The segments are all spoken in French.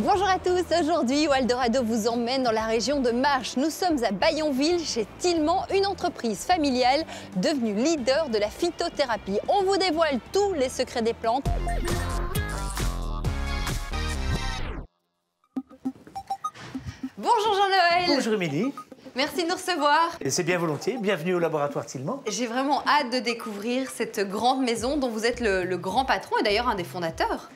Bonjour à tous, aujourd'hui Waldorado vous emmène dans la région de Marches. Nous sommes à Bayonville chez Tillement, une entreprise familiale devenue leader de la phytothérapie. On vous dévoile tous les secrets des plantes. Bonjour Jean-Noël. Bonjour Émilie. Merci de nous recevoir. Et c'est bien volontiers, bienvenue au laboratoire Tillement. J'ai vraiment hâte de découvrir cette grande maison dont vous êtes le grand patron et d'ailleurs un des fondateurs.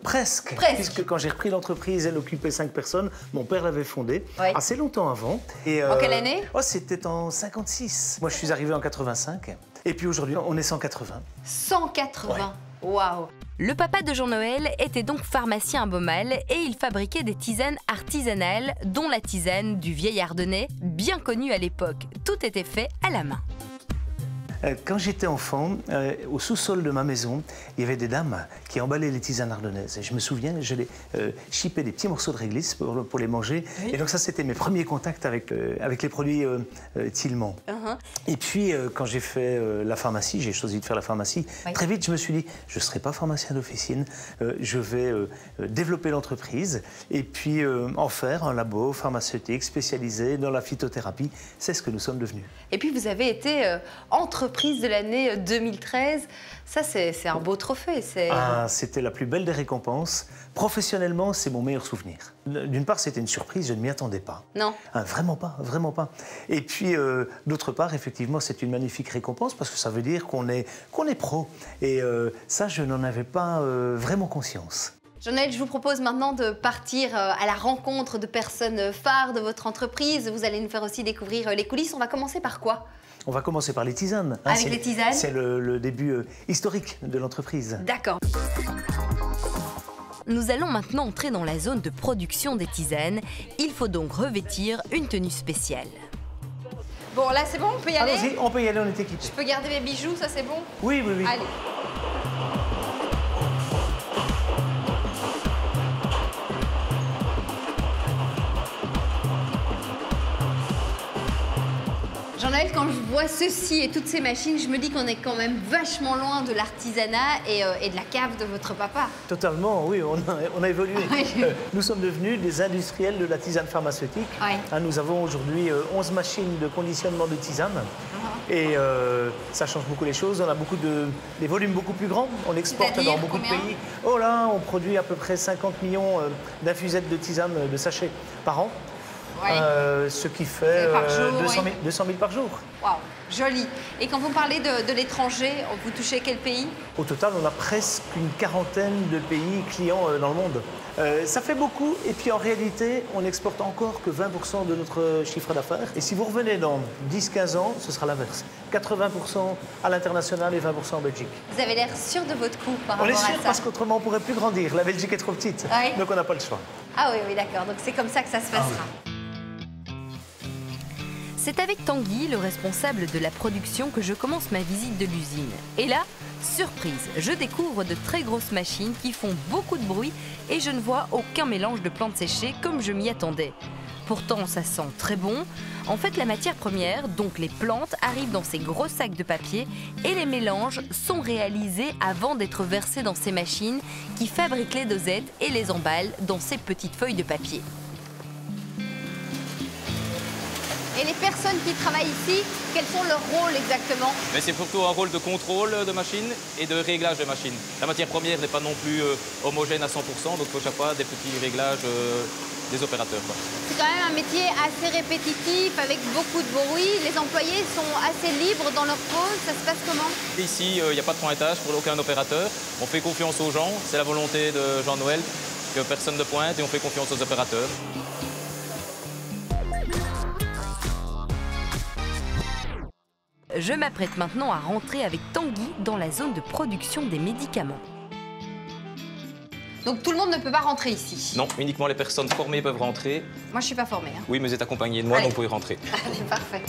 Presque. Puisque quand j'ai repris l'entreprise, elle occupait 5 personnes. Mon père l'avait fondée assez longtemps avant. Et, en quelle année? C'était en 56. Moi, je suis arrivé en 85. Et puis aujourd'hui, on est 180. 180. Waouh. Le papa de Jean-Noël était donc pharmacien à Beaumal et il fabriquait des tisanes artisanales, dont la tisane du vieil ardennais, bien connue à l'époque. Tout était fait à la main. Quand j'étais enfant, au sous-sol de ma maison, il y avait des dames qui emballaient les tisanes ardennaises. Et je me souviens, je les chipais des petits morceaux de réglisse pour les manger. Oui. Et donc ça, c'était mes premiers contacts avec les produits Tillement. Et puis, quand j'ai fait la pharmacie, j'ai choisi de faire la pharmacie, très vite, je me suis dit, je ne serai pas pharmacien d'officine, je vais développer l'entreprise et puis en faire un labo pharmaceutique spécialisé dans la phytothérapie. C'est ce que nous sommes devenus. Et puis, vous avez été entreprise de l'année 2013. Ça, c'est un beau trophée. C'était la plus belle des récompenses. Professionnellement, c'est mon meilleur souvenir. D'une part, c'était une surprise, je ne m'y attendais pas. Non. Vraiment pas, vraiment pas. Et puis, d'autre part, effectivement, c'est une magnifique récompense parce que ça veut dire qu'on est pro. Et ça, je n'en avais pas vraiment conscience. Jean-Noël, je vous propose maintenant de partir à la rencontre de personnes phares de votre entreprise. Vous allez nous faire aussi découvrir les coulisses. On va commencer par quoi? On va commencer par les tisanes. Avec les tisanes? C'est le début historique de l'entreprise. D'accord. Nous allons maintenant entrer dans la zone de production des tisanes. Il faut donc revêtir une tenue spéciale. Bon, là, c'est bon? On peut y aller? Allons-y, on peut y aller, on est équipés. Je peux garder mes bijoux, ça c'est bon? Oui, oui, oui. Allez. Jean-Noël, quand je vois ceci et toutes ces machines, je me dis qu'on est quand même vachement loin de l'artisanat et de la cave de votre papa. Totalement, oui, on a évolué. Nous sommes devenus des industriels de la tisane pharmaceutique. Nous avons aujourd'hui 11 machines de conditionnement de tisane. Et ça change beaucoup les choses. On a des volumes beaucoup plus grands. On exporte dans beaucoup de pays. Oh là, on produit à peu près 50 millions d'infusettes de tisane, de sachets par an. Ce qui fait 200 000 par jour. Waouh, joli. Et quand vous parlez de l'étranger, vous touchez quel pays? Au total, on a presque une quarantaine de pays clients dans le monde. Ça fait beaucoup. Et puis en réalité, on n'exporte encore que 20% de notre chiffre d'affaires. Et si vous revenez dans 10-15 ans, ce sera l'inverse. 80% à l'international et 20% en Belgique. Vous avez l'air sûr de votre coup par rapport à ça? On est sûr parce qu'autrement, on ne pourrait plus grandir. La Belgique est trop petite. Donc on n'a pas le choix. Ah oui, d'accord. Donc c'est comme ça que ça se passera. C'est avec Tanguy, le responsable de la production, que je commence ma visite de l'usine. Et là, surprise, je découvre de très grosses machines qui font beaucoup de bruit et je ne vois aucun mélange de plantes séchées comme je m'y attendais. Pourtant, ça sent très bon. En fait, la matière première, donc les plantes, arrivent dans ces gros sacs de papier et les mélanges sont réalisés avant d'être versés dans ces machines qui fabriquent les dosettes et les emballent dans ces petites feuilles de papier. Et les personnes qui travaillent ici, quels sont leurs rôles exactement? C'est surtout un rôle de contrôle de machine et de réglage de machine. La matière première n'est pas non plus homogène à 100%, donc il faut chaque fois des petits réglages des opérateurs. C'est quand même un métier assez répétitif, avec beaucoup de bruit. Les employés sont assez libres dans leur pause. Ça se passe comment? Ici, il n'y a pas de pointage pour aucun opérateur. On fait confiance aux gens, c'est la volonté de Jean-Noël, que personne ne pointe et on fait confiance aux opérateurs. Je m'apprête maintenant à rentrer avec Tanguy dans la zone de production des médicaments. Donc tout le monde ne peut pas rentrer ici? Non, uniquement les personnes formées peuvent rentrer. Moi, je suis pas formée. Oui, mais vous êtes accompagné de moi, donc vous pouvez rentrer. Allez, parfait.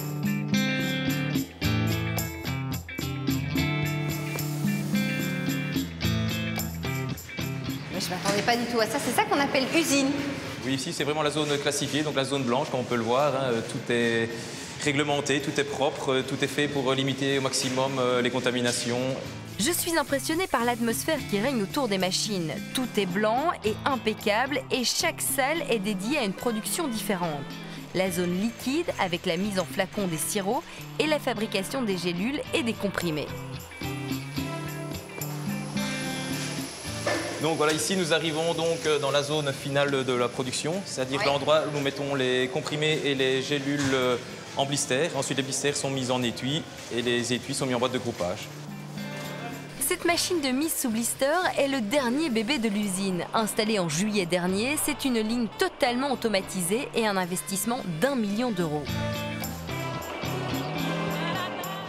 Mais je m'attendais pas du tout à ça. C'est ça qu'on appelle usine? Oui, ici, c'est vraiment la zone classifiée, donc la zone blanche, comme on peut le voir. Tout est réglementé, tout est propre, tout est fait pour limiter au maximum les contaminations Je suis impressionnée par l'atmosphère qui règne autour des machines. Tout est blanc et impeccable et chaque salle est dédiée à une production différente. La zone liquide avec la mise en flacon des sirops et la fabrication des gélules et des comprimés. Donc voilà, ici nous arrivons donc dans la zone finale de la production, c'est-à-dire l'endroit où nous mettons les comprimés et les gélules en blister. Ensuite les blisters sont mis en étui et les étuis sont mis en boîte de groupage. Cette machine de mise sous blister est le dernier bébé de l'usine. Installée en juillet dernier, c'est une ligne totalement automatisée et un investissement d'1 million d'euros.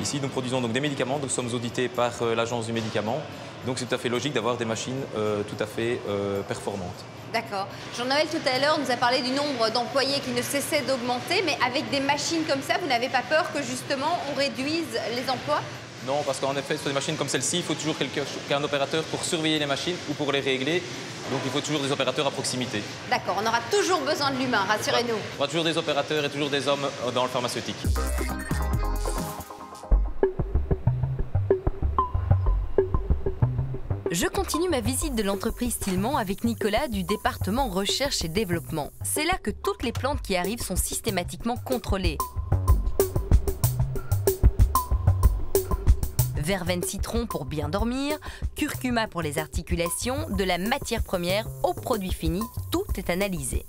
Ici, nous produisons donc des médicaments, nous sommes audités par l'Agence du médicament. Donc c'est tout à fait logique d'avoir des machines tout à fait performantes. D'accord. Jean-Noël, tout à l'heure, nous a parlé du nombre d'employés qui ne cessait d'augmenter, mais avec des machines comme ça, vous n'avez pas peur que justement on réduise les emplois? Non, parce qu'en effet, sur des machines comme celle-ci, il faut toujours qu'un opérateur pour surveiller les machines ou pour les régler. Donc il faut toujours des opérateurs à proximité. D'accord, on aura toujours besoin de l'humain, rassurez-nous. On aura toujours des opérateurs et toujours des hommes dans le pharmaceutique. Je continue ma visite de l'entreprise Tillemans avec Nicolas du département recherche et développement. C'est là que toutes les plantes qui arrivent sont systématiquement contrôlées. Verveine citron pour bien dormir, curcuma pour les articulations, de la matière première au produit fini, tout est analysé.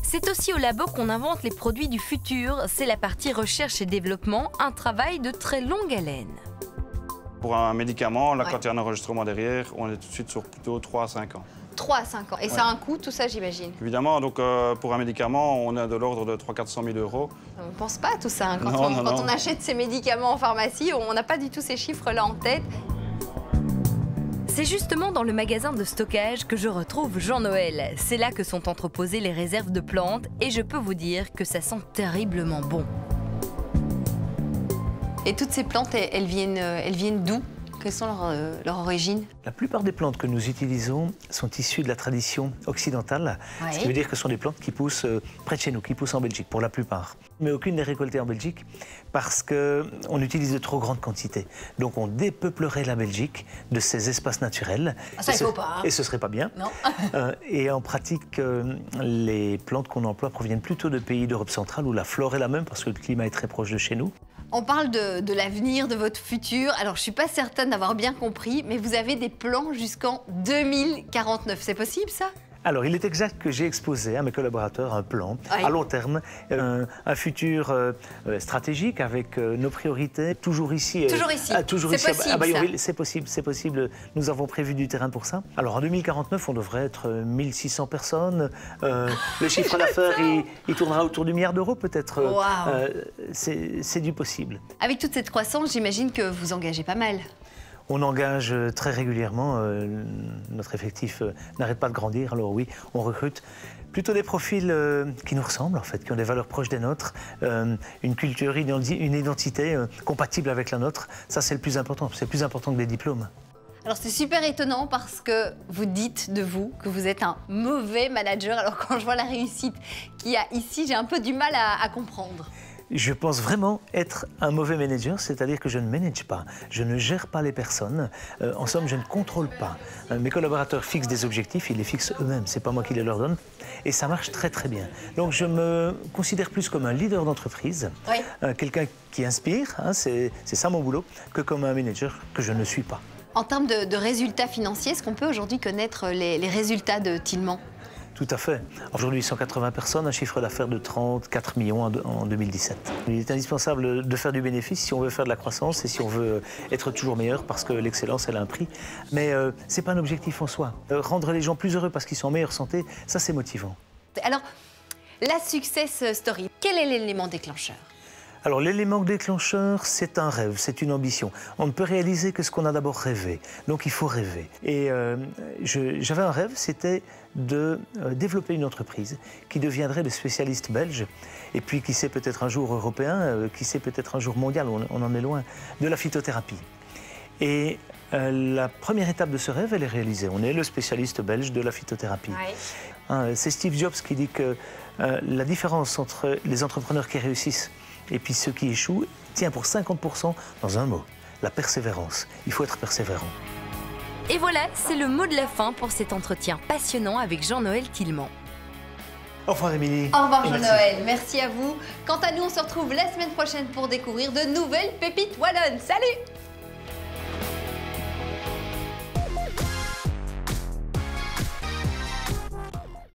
C'est aussi au labo qu'on invente les produits du futur. C'est la partie recherche et développement, un travail de très longue haleine. Pour un médicament, là, quand il y a un enregistrement derrière, on est tout de suite sur plutôt 3 à 5 ans. 3 à 5 ans. Et ça a un coût, tout ça, j'imagine? Évidemment, donc pour un médicament, on est de l'ordre de 300 000 à 400 000 euros. On ne pense pas à tout ça. Hein. Quand, non, on achète ces médicaments en pharmacie, on n'a pas du tout ces chiffres-là en tête. C'est justement dans le magasin de stockage que je retrouve Jean-Noël. C'est là que sont entreposées les réserves de plantes et je peux vous dire que ça sent terriblement bon. Et toutes ces plantes, elles viennent d'où? Quelles sont leurs origines? La plupart des plantes que nous utilisons sont issues de la tradition occidentale, ce qui veut dire que ce sont des plantes qui poussent près de chez nous, qui poussent en Belgique, pour la plupart. Mais aucune n'est récoltée en Belgique parce qu'on utilise de trop grandes quantités. Donc on dépeuplerait la Belgique de ses espaces naturels. Ah, ça, il faut pas. Hein. Et ce serait pas bien. Non. Et en pratique, les plantes qu'on emploie proviennent plutôt de pays d'Europe centrale où la flore est la même parce que le climat est très proche de chez nous. On parle de l'avenir, de votre futur. Alors, je ne suis pas certaine d'avoir bien compris, mais vous avez des plans jusqu'en 2049. C'est possible, ça? Alors, il est exact que j'ai exposé à mes collaborateurs un plan à long terme, un futur stratégique avec nos priorités, toujours ici. Toujours ici. Toujours ici à Bayonville. C'est possible, c'est possible. Nous avons prévu du terrain pour ça. Alors, en 2049, on devrait être 1600 personnes. Le chiffre d'affaires, il tournera autour du milliard d'euros, peut-être. Wow. C'est du possible. Avec toute cette croissance, j'imagine que vous engagez pas mal. On engage très régulièrement, notre effectif n'arrête pas de grandir, alors oui, on recrute plutôt des profils qui nous ressemblent en fait, qui ont des valeurs proches des nôtres, une culture, une identité compatible avec la nôtre, ça c'est le plus important que des diplômes. Alors c'est super étonnant parce que vous dites de vous que vous êtes un mauvais manager, alors quand je vois la réussite qu'il y a ici, j'ai un peu du mal à comprendre. Je pense vraiment être un mauvais manager, c'est-à-dire que je ne manage pas, je ne gère pas les personnes, en somme je ne contrôle pas. Mes collaborateurs fixent des objectifs, ils les fixent eux-mêmes, c'est pas moi qui les leur donne, et ça marche très très bien. Donc je me considère plus comme un leader d'entreprise, quelqu'un qui inspire, hein, c'est ça mon boulot, que comme un manager que je ne suis pas. En termes de résultats financiers, est-ce qu'on peut aujourd'hui connaître les résultats de Tillemans? Tout à fait. Aujourd'hui, 180 personnes, un chiffre d'affaires de 34 millions en 2017. Il est indispensable de faire du bénéfice si on veut faire de la croissance et si on veut être toujours meilleur parce que l'excellence, elle a un prix. Mais ce n'est pas un objectif en soi. Rendre les gens plus heureux parce qu'ils sont en meilleure santé, ça c'est motivant. Alors, la success story, quel est l'élément déclencheur? Alors l'élément déclencheur, c'est un rêve, c'est une ambition. On ne peut réaliser que ce qu'on a d'abord rêvé. Donc il faut rêver. Et j'avais un rêve, c'était de développer une entreprise qui deviendrait le spécialiste belge, et puis qui sait peut-être un jour européen, qui sait peut-être un jour mondial, on en est loin, de la phytothérapie. Et la première étape de ce rêve, elle est réalisée. On est le spécialiste belge de la phytothérapie. C'est Steve Jobs qui dit que la différence entre les entrepreneurs qui réussissent et puis ceux qui échouent tient pour 50% dans un mot, la persévérance. Il faut être persévérant. Et voilà, c'est le mot de la fin pour cet entretien passionnant avec Jean-Noël Tillement. Au revoir Émilie. Au revoir Et merci. Jean-Noël, merci à vous. Quant à nous, on se retrouve la semaine prochaine pour découvrir de nouvelles pépites wallonnes. Salut!